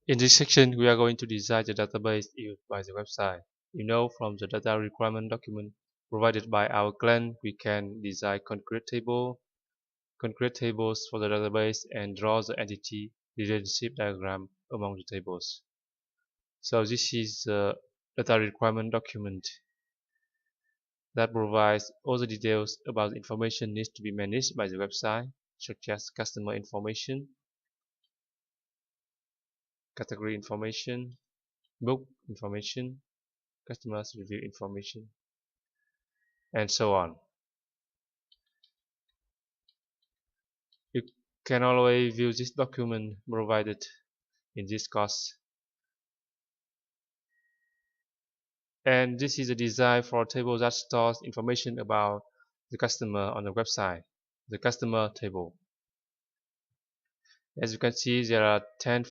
In this section, we are going to design the database used by the website. From the data requirement document provided by our client, we can design concrete tables for the database and draw the entity relationship diagram among the tables. So this is the data requirement document that provides all the details about the information needs to be managed by the website, such as customer information, category information, book information, customers review information, and so on. You can always view this document provided in this course. And this is a design for a table that stores information about the customer on the website, the customer table. As you can see, there are 10